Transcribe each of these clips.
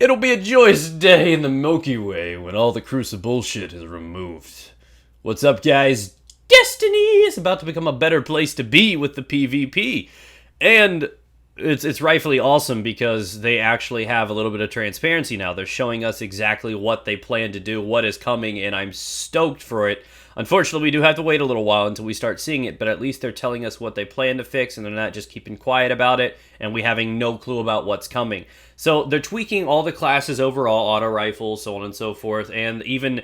It'll be a joyous day in the Milky Way when all the crucible bullshit is removed. What's up, guys? Destiny is about to become a better place to be with the PvP. And it's rightfully awesome because they actually have a little bit of transparency now. They're showing us exactly what they plan to do, what is coming, and I'm stoked for it. Unfortunately, we do have to wait a little while until we start seeing it, but at least they're telling us what they plan to fix, and they're not just keeping quiet about it, and we having no clue about what's coming. So they're tweaking all the classes overall, auto rifles, so on and so forth, and even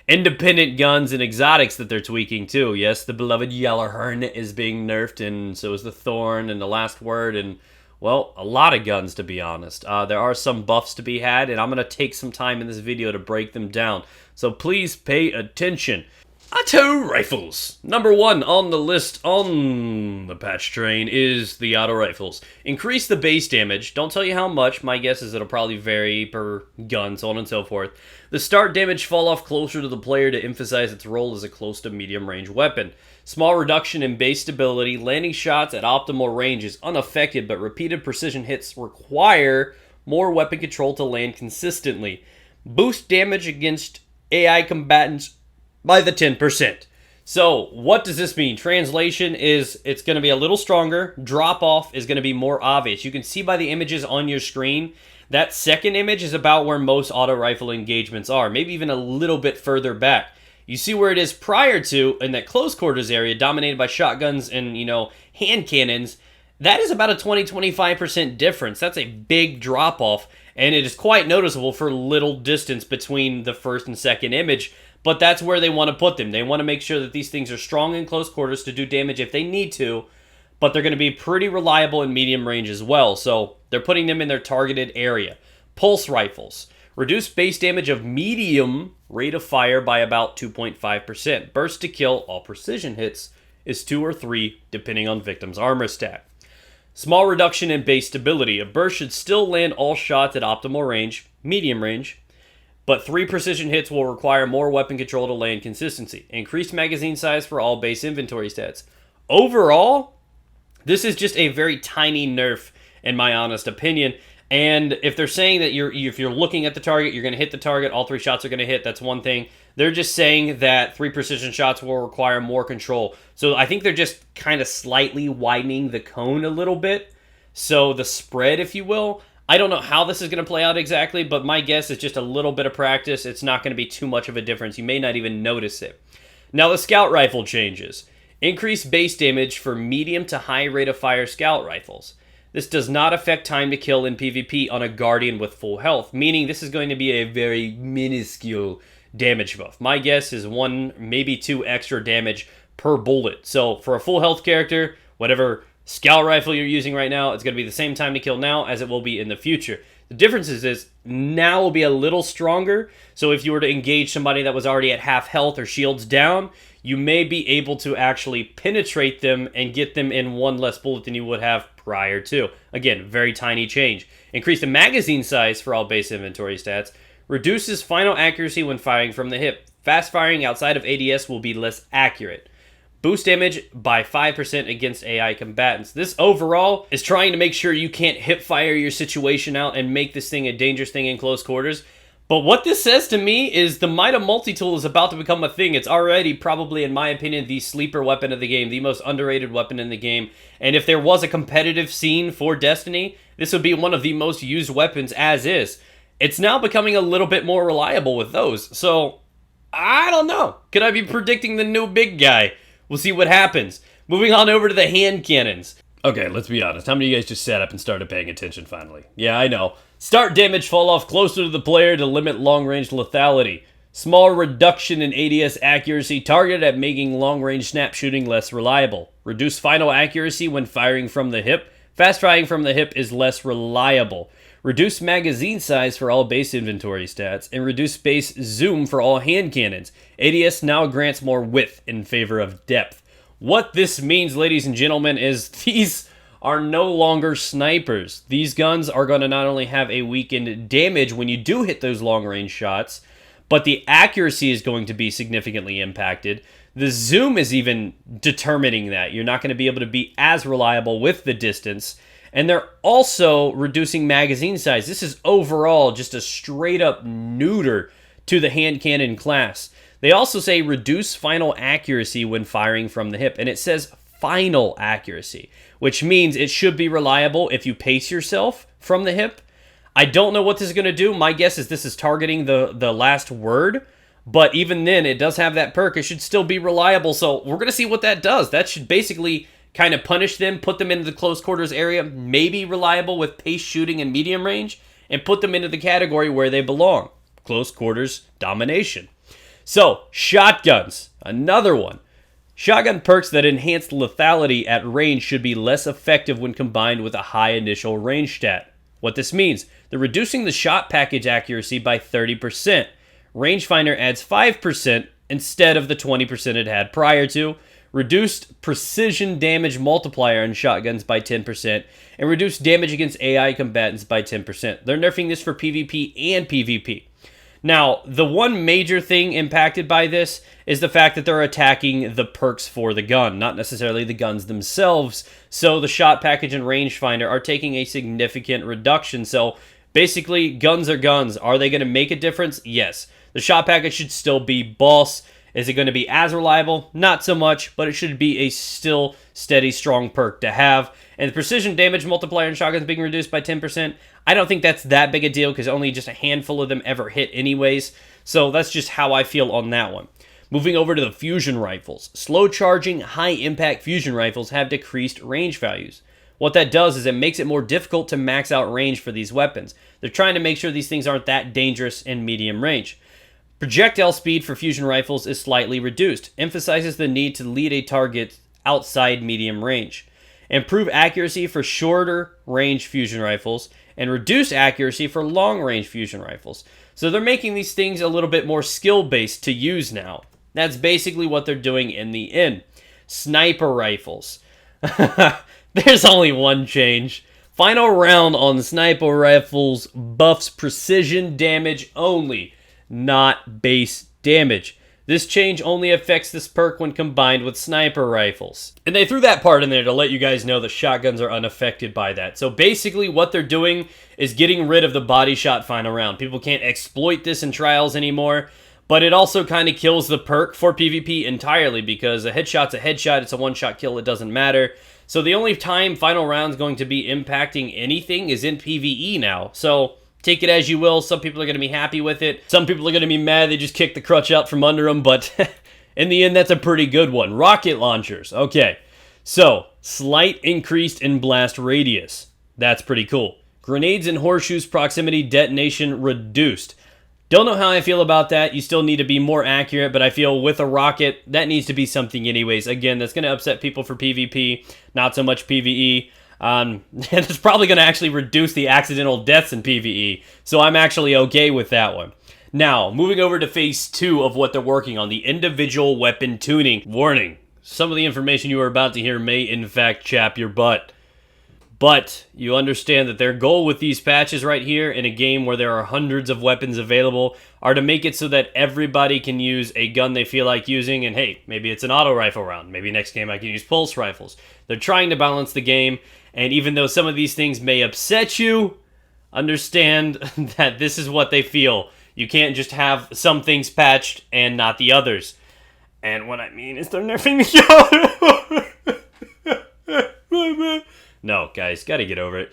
independent guns and exotics that they're tweaking too. Yes, the beloved Yellerhorn is being nerfed, and so is the Thorn and the Last Word, and, well, a lot of guns, to be honest. There are some buffs to be had, and I'm going to take some time in this video to break them down. So please pay attention. Auto rifles. Number one on the list on the patch train is the auto rifles. Increase the base damage. Don't tell you how much. My guess is it'll probably vary per gun, so on and so forth. The start damage fall off closer to the player to emphasize its role as a close to medium range weapon. Small reduction in base stability. Landing shots at optimal range is unaffected, but repeated precision hits require more weapon control to land consistently. Boost damage against AI combatants by the 10%. So, what does this mean? Translation is it's going to be a little stronger. Drop off is going to be more obvious. You can see by the images on your screen, that second image is about where most auto rifle engagements are, maybe even a little bit further back. You see where it is prior to, in that close quarters area, dominated by shotguns and, hand cannons. That is about a 20-25% difference. That's a big drop off, and it is quite noticeable for little distance between the first and second image. But that's where they want to put them. They want to make sure that these things are strong in close quarters to do damage if they need to, but they're going to be pretty reliable in medium range as well. So they're putting them in their targeted area. Pulse rifles. Reduce base damage of medium rate of fire by about 2.5%. Burst to kill, all precision hits, is 2 or 3, depending on victim's armor stat. Small reduction in base stability. A burst should still land all shots at optimal range, medium range, but 3 precision hits will require more weapon control to land consistency. Increased magazine size for all base inventory stats. Overall, this is just a very tiny nerf, in my honest opinion. And if they're saying that if you're looking at the target, you're going to hit the target, all 3 shots are going to hit, that's one thing. They're just saying that 3 precision shots will require more control. So I think they're just kind of slightly widening the cone a little bit. So the spread, if you will. I don't know how this is going to play out exactly, but my guess is just a little bit of practice. It's not going to be too much of a difference. You may not even notice it. Now the scout rifle changes. Increase base damage for medium to high rate of fire scout rifles. This does not affect time to kill in PvP on a Guardian with full health, meaning this is going to be a very minuscule damage buff. My guess is 1, maybe 2 extra damage per bullet. So for a full health character, whatever scout rifle you're using right now, it's going to be the same time to kill now as it will be in the future. The difference is now will be a little stronger, so if you were to engage somebody that was already at half health or shields down, you may be able to actually penetrate them and get them in 1 less bullet than you would have prior to. Again, very tiny change. Increase the magazine size for all base inventory stats. Reduces final accuracy when firing from the hip. Fast firing outside of ADS will be less accurate. Boost damage by 5% against AI combatants. This overall is trying to make sure you can't hip fire your situation out and make this thing a dangerous thing in close quarters. But what this says to me is the Mida multi-tool is about to become a thing. It's already probably, in my opinion, the sleeper weapon of the game, the most underrated weapon in the game. And if there was a competitive scene for Destiny, this would be one of the most used weapons as is. It's now becoming a little bit more reliable with those. So, I don't know. Could I be predicting the new big guy? We'll see what happens. Moving on over to the hand cannons. Okay, let's be honest. How many of you guys just sat up and started paying attention finally? Yeah, I know. Start damage fall off closer to the player to limit long-range lethality. Small reduction in ADS accuracy targeted at making long-range snap shooting less reliable. Reduce final accuracy when firing from the hip. Fast firing from the hip is less reliable. Reduce magazine size for all base inventory stats, and reduce base zoom for all hand cannons. ADS now grants more width in favor of depth. What this means, ladies and gentlemen, is these are no longer snipers. These guns are going to not only have a weakened damage when you do hit those long-range shots, but the accuracy is going to be significantly impacted. The zoom is even determining that. You're not going to be able to be as reliable with the distance. And they're also reducing magazine size. This is overall just a straight up neuter to the hand cannon class. They also say reduce final accuracy when firing from the hip. And it says final accuracy, which means it should be reliable if you pace yourself from the hip. I don't know what this is going to do. My guess is this is targeting the last word. But even then, it does have that perk. It should still be reliable. So we're going to see what that does. That should basically kind of punish them, put them into the close quarters area, maybe reliable with pace shooting and medium range, and put them into the category where they belong, close quarters domination. So, shotguns, another one. Shotgun perks that enhance lethality at range should be less effective when combined with a high initial range stat. What this means, they're reducing the shot package accuracy by 30%. Rangefinder adds 5% instead of the 20% it had prior to, reduced precision damage multiplier on shotguns by 10%, and reduced damage against AI combatants by 10%. They're nerfing this for PvP and PvP. Now, the one major thing impacted by this is the fact that they're attacking the perks for the gun, not necessarily the guns themselves. So the shot package and rangefinder are taking a significant reduction. So basically, guns are guns. Are they going to make a difference? Yes. The shot package should still be boss. Is it going to be as reliable? Not so much, but it should be a still steady, strong perk to have. And the precision damage multiplier in shotguns being reduced by 10%, I don't think that's that big a deal because only just a handful of them ever hit anyways. So that's just how I feel on that one. Moving over to the fusion rifles. Slow charging, high impact fusion rifles have decreased range values. What that does is it makes it more difficult to max out range for these weapons. They're trying to make sure these things aren't that dangerous in medium range. Projectile speed for fusion rifles is slightly reduced, emphasizes the need to lead a target outside medium range. Improve accuracy for shorter range fusion rifles, and reduce accuracy for long range fusion rifles. So they're making these things a little bit more skill-based to use now. That's basically what they're doing in the end. Sniper rifles. There's only one change. Final round on sniper rifles buffs precision damage only, not base damage. This change only affects this perk when combined with sniper rifles. And they threw that part in there to let you guys know that shotguns are unaffected by that. So basically what they're doing is getting rid of the body shot final round. People can't exploit this in trials anymore, but it also kind of kills the perk for PvP entirely because a headshot's a headshot, it's a one-shot kill, it doesn't matter. So the only time final round's going to be impacting anything is in PvE now. So take it as you will. Some people are going to be happy with it. Some people are going to be mad they just kicked the crutch out from under them, but in the end, that's a pretty good one. Rocket launchers. Okay, so slight increase in blast radius. That's pretty cool. Grenades and horseshoes proximity detonation reduced. Don't know how I feel about that. You still need to be more accurate, but I feel with a rocket, that needs to be something anyways. Again, that's going to upset people for PvP, not so much PvE. And it's probably going to actually reduce the accidental deaths in PvE, so I'm actually okay with that one. Now, moving over to phase 2 of what they're working on, the individual weapon tuning. Warning, some of the information you are about to hear may in fact chap your butt. But you understand that their goal with these patches right here in a game where there are hundreds of weapons available are to make it so that everybody can use a gun they feel like using, and hey, maybe it's an auto rifle round. Maybe next game I can use pulse rifles. They're trying to balance the game, and even though some of these things may upset you, understand that this is what they feel. You can't just have some things patched and not the others. And what I mean is they're nerfing the yellow. No, guys, gotta get over it.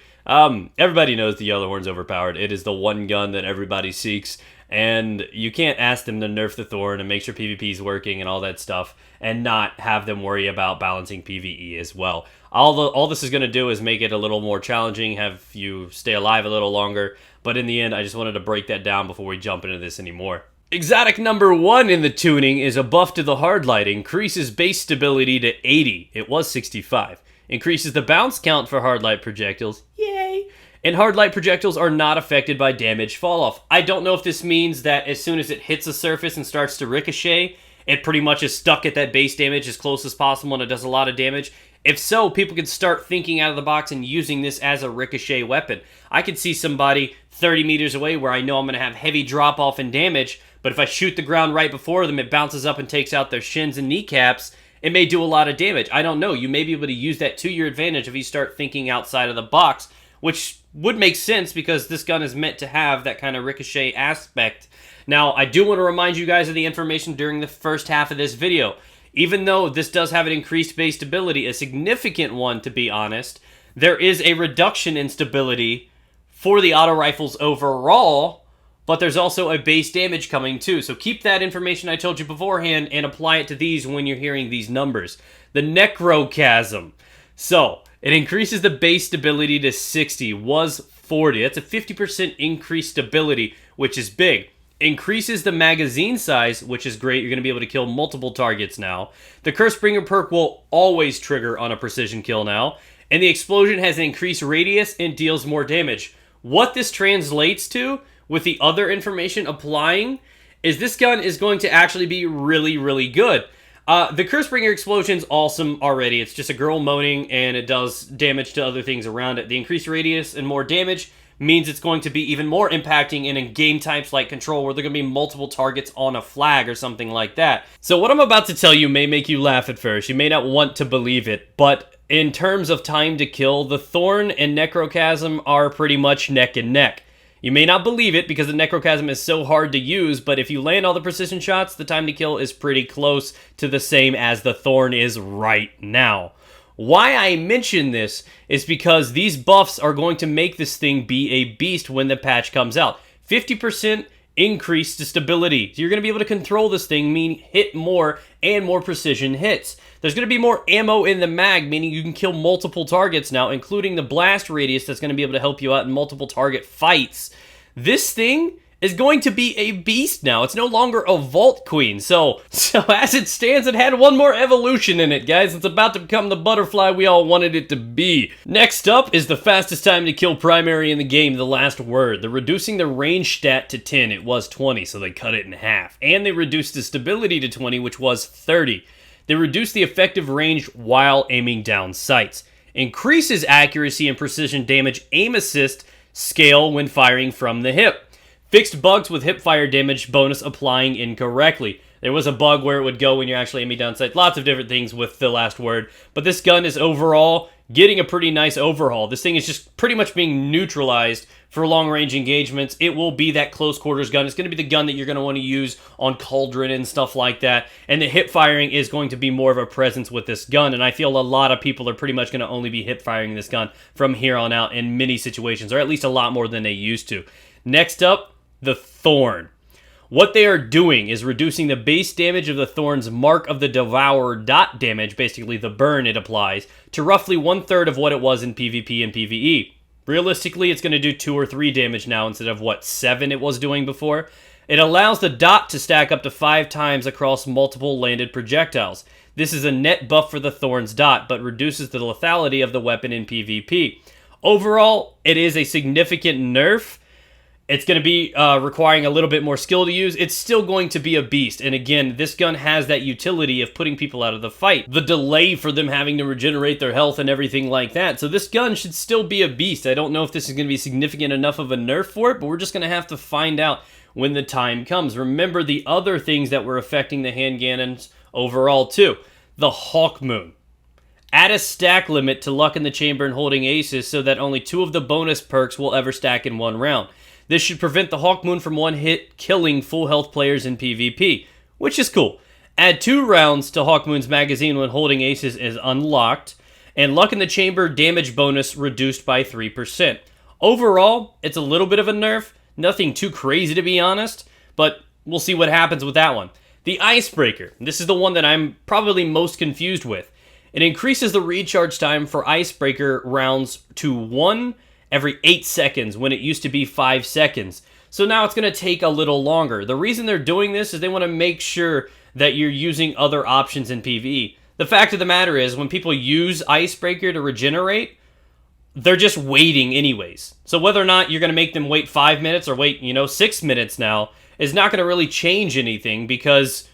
Everybody knows the yellow horn's overpowered. It is the one gun that everybody seeks, and you can't ask them to nerf the thorn and make sure PvP is working and all that stuff, and not have them worry about balancing PvE as well. All this is going to do is make it a little more challenging, have you stay alive a little longer, but in the end, I just wanted to break that down before we jump into this anymore. Exotic number 1 in the tuning is a buff to the Hardline, increases base stability to 80. It was 65. Increases the bounce count for hardlight projectiles. Yay! And hardlight projectiles are not affected by damage falloff. I don't know if this means that as soon as it hits a surface and starts to ricochet, it pretty much is stuck at that base damage as close as possible and it does a lot of damage. If so, people can start thinking out of the box and using this as a ricochet weapon. I could see somebody 30 meters away where I know I'm going to have heavy drop-off in damage, but if I shoot the ground right before them, it bounces up and takes out their shins and kneecaps, it may do a lot of damage. I don't know. You may be able to use that to your advantage if you start thinking outside of the box, which would make sense because this gun is meant to have that kind of ricochet aspect. Now, I do want to remind you guys of the information during the first half of this video. Even though this does have an increased base stability, a significant one to be honest, there is a reduction in stability for the auto rifles overall, but there's also a base damage coming too. So keep that information I told you beforehand and apply it to these when you're hearing these numbers. The Necrochasm. So, it increases the base stability to 60, was 40. That's a 50% increased stability, which is big. Increases the magazine size, which is great. You're going to be able to kill multiple targets now. The Cursebringer perk will always trigger on a precision kill now. And the explosion has an increased radius and deals more damage. What this translates to, with the other information applying, is this gun is going to actually be really, really good. The Cursebringer explosion's awesome already. It's just a girl moaning, and it does damage to other things around it. The increased radius and more damage means it's going to be even more impacting in game types like Control, where there are going to be multiple targets on a flag or something like that. So what I'm about to tell you may make you laugh at first. You may not want to believe it, but in terms of time to kill, the Thorn and Necrochasm are pretty much neck and neck. You may not believe it because the Necrochasm is so hard to use, but if you land all the precision shots, the time to kill is pretty close to the same as the Thorn is right now. Why I mention this is because these buffs are going to make this thing be a beast when the patch comes out. 50% increase to stability. So you're going to be able to control this thing, meaning hit more and more precision hits. There's going to be more ammo in the mag, meaning you can kill multiple targets now, including the blast radius that's going to be able to help you out in multiple target fights. This thing is going to be a beast now. It's no longer a Vault Queen. So as it stands, it had one more evolution in it, guys. It's about to become the butterfly we all wanted it to be. Next up is the fastest time to kill primary in the game, the last word. They're reducing the range stat to 10. It was 20, so they cut it in half. And they reduced the stability to 20, which was 30. They reduced the effective range while aiming down sights. Increases accuracy and precision damage aim assist scale when firing from the hip. Fixed bugs with hip fire damage bonus applying incorrectly. There was a bug where it would go when you're actually aiming down sight. Lots of different things with the last word. But this gun is overall getting a pretty nice overhaul. This thing is just pretty much being neutralized for long-range engagements. It will be that close quarters gun. It's going to be the gun that you're going to want to use on Cauldron and stuff like that. And the hip firing is going to be more of a presence with this gun. And I feel a lot of people are pretty much going to only be hip firing this gun from here on out in many situations, or at least a lot more than they used to. Next up, the Thorn. What they are doing is reducing the base damage of the Thorn's Mark of the Devourer dot damage, basically the burn it applies, to roughly 1/3 of what it was in PvP and PvE. Realistically, it's going to do 2 or 3 damage now instead of, 7 it was doing before. It allows the dot to stack up to 5 times across multiple landed projectiles. This is a net buff for the Thorn's dot, but reduces the lethality of the weapon in PvP. Overall, it is a significant nerf. It's going to be requiring a little bit more skill to use. It's still going to be a beast. And again, this gun has that utility of putting people out of the fight. The delay for them having to regenerate their health and everything like that. So this gun should still be a beast. I don't know if this is going to be significant enough of a nerf for it, but we're just going to have to find out when the time comes. Remember the other things that were affecting the hand cannons overall too. The Hawk Moon. Add a stack limit to Luck in the Chamber and Holding Aces so that only 2 of the bonus perks will ever stack in one round. This should prevent the Hawk Moon from one-hit killing full health players in PvP, which is cool. Add 2 rounds to Hawk Moon's magazine when Holding Aces is unlocked, and Luck in the Chamber damage bonus reduced by 3%. Overall, it's a little bit of a nerf, nothing too crazy to be honest, but we'll see what happens with that one. The Icebreaker, this is the one that I'm probably most confused with. It increases the recharge time for Icebreaker rounds to 1 every 8 seconds when it used to be 5 seconds. So now it's going to take a little longer. The reason they're doing this is they want to make sure that you're using other options in PvE. The fact of the matter is, when people use Icebreaker to regenerate, they're just waiting anyways. So whether or not you're going to make them wait 5 minutes or wait, 6 minutes now is not going to really change anything because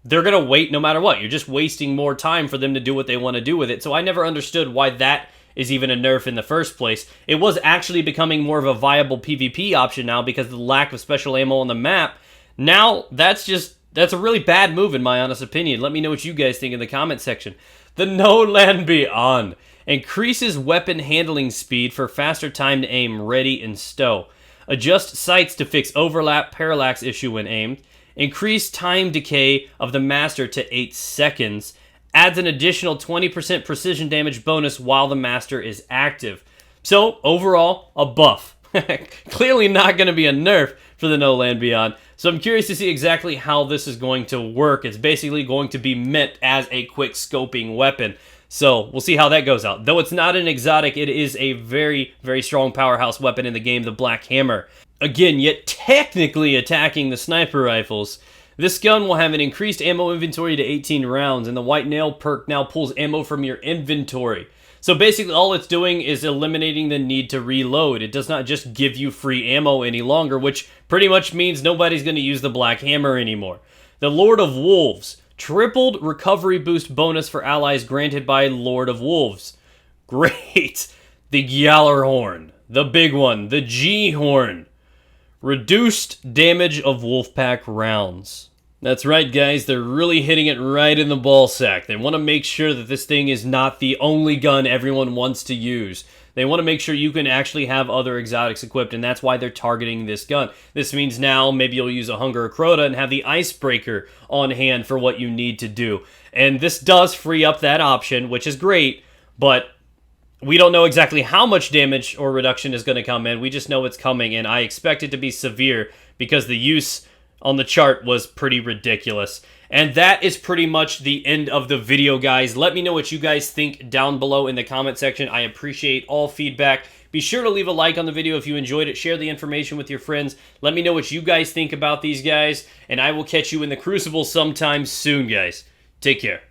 they're going to wait no matter what. You're just wasting more time for them to do what they want to do with it. So I never understood why that is even a nerf in the first place. It was actually becoming more of a viable PvP option now because of the lack of special ammo on the map. Now, that's just That's a really bad move in my honest opinion. Let me know what you guys think in the comment section. The No Land Beyond increases weapon handling speed for faster time to aim, ready, and stow. Adjust sights to fix overlap parallax issue when aimed. Increase time decay of the master to 8 seconds. Adds an additional 20% precision damage bonus while the master is active. So, overall, a buff. Clearly not going to be a nerf for the No Land Beyond. So I'm curious to see exactly how this is going to work. It's basically going to be meant as a quick scoping weapon. So we'll see how that goes out. Though it's not an exotic, it is a very, very strong powerhouse weapon in the game, the Black Hammer. Again, yet technically attacking the sniper rifles. This gun will have an increased ammo inventory to 18 rounds, and the White Nail perk now pulls ammo from your inventory. So basically all it's doing is eliminating the need to reload. It does not just give you free ammo any longer, which pretty much means nobody's going to use the Black Hammer anymore. The Lord of Wolves. Tripled recovery boost bonus for allies granted by Lord of Wolves. Great. The Gjallarhorn. The big one. The G-Horn. Reduced damage of Wolfpack rounds. That's right, guys. They're really hitting it right in the ballsack. They want to make sure that this thing is not the only gun everyone wants to use. They want to make sure you can actually have other exotics equipped, and that's why they're targeting this gun. This means now maybe you'll use a Hunger or Crota and have the Icebreaker on hand for what you need to do. And this does free up that option, which is great, but we don't know exactly how much damage or reduction is going to come in. We just know it's coming, and I expect it to be severe because the use on the chart was pretty ridiculous. And that is pretty much the end of the video, guys. Let me know what you guys think down below in the comment section. I appreciate all feedback. Be sure to leave a like on the video if you enjoyed it. Share the information with your friends. Let me know what you guys think about these guys. And I will catch you in the Crucible sometime soon, guys. Take care.